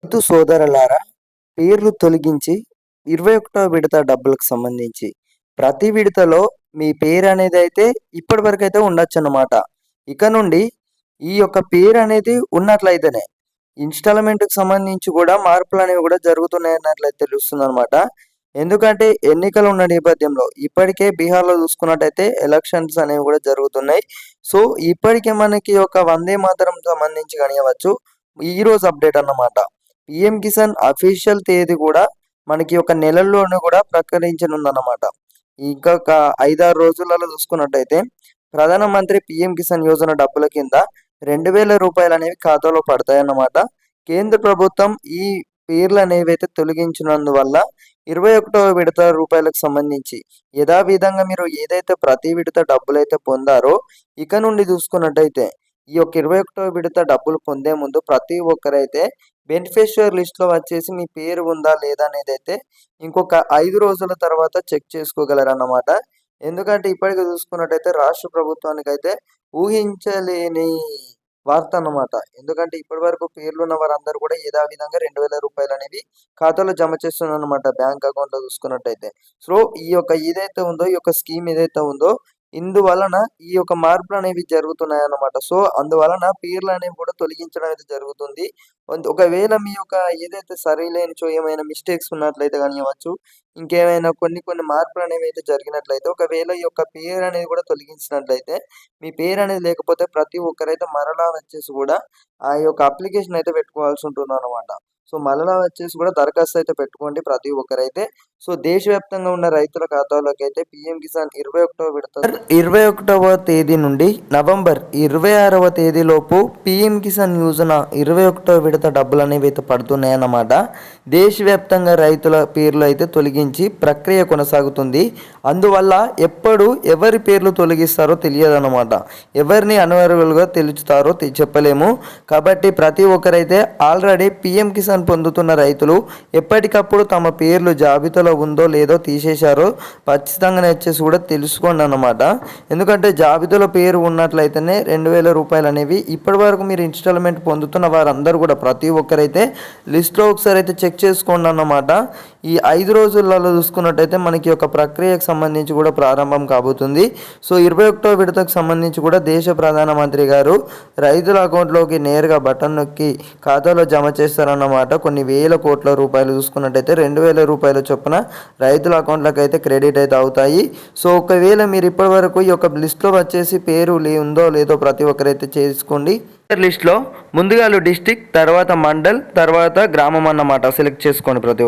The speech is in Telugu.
రైతు సోదరులారా, పేర్లు తొలగించి 21వ విడత డబ్బులకు సంబంధించి ప్రతి విడతలో మీ పేరు అనేది అయితే ఇప్పటివరకు అయితే ఉండొచ్చన్నమాట. ఇక నుండి ఈ యొక్క పేరు అనేది ఉన్నట్లయితేనే ఇన్‌స్టాల్‌మెంట్‌కి సంబంధించి కూడా మార్పులనేవి కూడా జరుగుతున్నాయన్నట్లయితే తెలుస్తుందనమాట. ఎందుకంటే ఎన్నికలు ఉన్న నేపథ్యంలో ఇప్పటికే బీహార్‌లో చూసుకున్నట్టయితే ఎలక్షన్స్ అనేవి కూడా జరుగుతున్నాయి. సో, ఇప్పటికే మనకి ఒక వందే మాతరం సంబంధించి కానివ్వచ్చు, ఈరోజు అప్డేట్ అన్నమాట. పీఎం కిసాన్ అఫీషియల్ తేదీ కూడా మనకి ఒక నెలల్లోనే కూడా ప్రకటించనుందన్నమాట. ఇంకొక 5, 6 రోజులలో చూసుకున్నట్టయితే ప్రధానమంత్రి పీఎం కిసాన్ యోజన డబ్బుల కింద రూ. 2,000 అనేవి ఖాతాలో పడతాయన్నమాట. కేంద్ర ప్రభుత్వం ఈ పేర్లు అనేవైతే తొలగించినందువల్ల 21వ విడత రూపాయలకు సంబంధించి యథావిధంగా మీరు ఏదైతే ప్రతి విడత డబ్బులైతే పొందారో, ఇక నుండి చూసుకున్నట్టయితే ఈ యొక్క 21వ విడత డబ్బులు పొందే ముందు ప్రతి ఒక్కరైతే బెనిఫిషియరీ లిస్ట్‌లో వచ్చేసి మీ పేరు ఉందా లేదా అనేదైతే ఇంకొక 5 రోజుల తర్వాత చెక్ చేసుకోగలరన్నమాట. ఎందుకంటే ఇప్పటికే చూసుకున్నట్టయితే రాష్ట్ర ప్రభుత్వానికైతే ఊహించలేని వార్త అన్నమాట. ఎందుకంటే ఇప్పటివరకు పేర్లున్న వారందరూ కూడా యథావిధంగా రూ. 2,000 అనేవి ఖాతాలో జమ చేస్తున్నారన్నమాట, బ్యాంక్ అకౌంట్‌లో చూసుకున్నట్టయితే. సో, ఈ యొక్క ఏదైతే ఉందో, ఈ యొక్క స్కీమ్ ఏదైతే ఉందో, ఇందువలన ఈ యొక్క మార్పులనేవి జరుగుతున్నాయన్నమాట. సో, అందువలన పేర్లనేవి కూడా తొలగించడం అయితే జరుగుతుంది. ఒకవేళ మీ యొక్క ఏదైతే సరిలేనిచో ఏమైనా మిస్టేక్స్ ఉన్నట్లయితే కానివ్వచ్చు, ఇంకేమైనా కొన్ని మార్పులనేవి అయితే జరిగినట్లయితే, ఒకవేళ ఈ యొక్క పేరనేది కూడా తొలగించినట్లయితే, మీ పేరనేది లేకపోతే ప్రతి ఒక్కరైతే మరలా వచ్చేసి కూడా ఆ యొక్క అప్లికేషన్ అయితే పెట్టుకోవాల్సి ఉంటుందన్నమాట. సో, మరలా వచ్చేసి కూడా దరఖాస్తు అయితే పెట్టుకోండి ప్రతి ఒక్కరైతే. సో, దేశవ్యాప్తంగా ఉన్న రైతుల ఖాతాలోకైతే పీఎం కిసాన్ 21వ విడత 21వ తేదీ నుండి నవంబర్ 26వ తేదీలోపు పీఎం కిసాన్ యోజన 21వ విడత డబ్బులు అనేవి అయితే పడుతున్నాయన్నమాట. దేశవ్యాప్తంగా రైతుల పేర్లు అయితే తొలగించి ప్రక్రియ కొనసాగుతుంది. అందువల్ల ఎప్పుడు ఎవరి పేర్లు తొలగిస్తారో తెలియదన్నమాట. ఎవరిని అనర్హులుగా తెలుస్తారో చెప్పలేము. కాబట్టి ప్రతి ఒక్కరైతే ఆల్రెడీ పీఎం కిసాన్ పొందుతున్న రైతులు ఎప్పటికప్పుడు తమ పేర్లు జాబితాలో ఉందో లేదో తీసేశారో ఖచ్చితంగా వచ్చేసి కూడా తెలుసుకోండి అన్నమాట. ఎందుకంటే జాబితాలో పేరు ఉన్నట్లయితేనే రూ. 2,000 అనేవి ఇప్పటివరకు మీరు ఇన్‌స్టాల్‌మెంట్ పొందుతున్న వారందరూ కూడా ప్రతి ఒక్కరైతే లిస్ట్లో ఒకసారి అయితే చెక్ చేసుకోండి అన్నమాట. ఈ 5 రోజులలో చూసుకున్నట్టయితే మనకి ఒక ప్రక్రియకు సంబంధించి కూడా ప్రారంభం కాబోతుంది. సో, 21వ విడతకు సంబంధించి కూడా దేశ ప్రధానమంత్రి గారు రైతుల అకౌంట్లోకి నేరుగా బటన్ నొక్కి ఖాతాలో జమ చేస్తారన్నమాట. కొన్ని వేల కోట్ల రూపాయలు చూసుకున్నట్టయితే రూ. 2,000 చొప్పున రైతుల అకౌంట్లకు అయితే క్రెడిట్ అయితే అవుతాయి. సో, ఒకవేళ మీరు ఇప్పటివరకు ఈ యొక్క లిస్ట్లో వచ్చేసి పేరు ఉందో లేదో ప్రతి ఒక్కరైతే చేసుకోండి. లిస్ట్లో ముందుగా డిస్టిక్, తర్వాత మండల్, తర్వాత గ్రామం అన్నమాట సెలెక్ట్ చేసుకోండి ప్రతి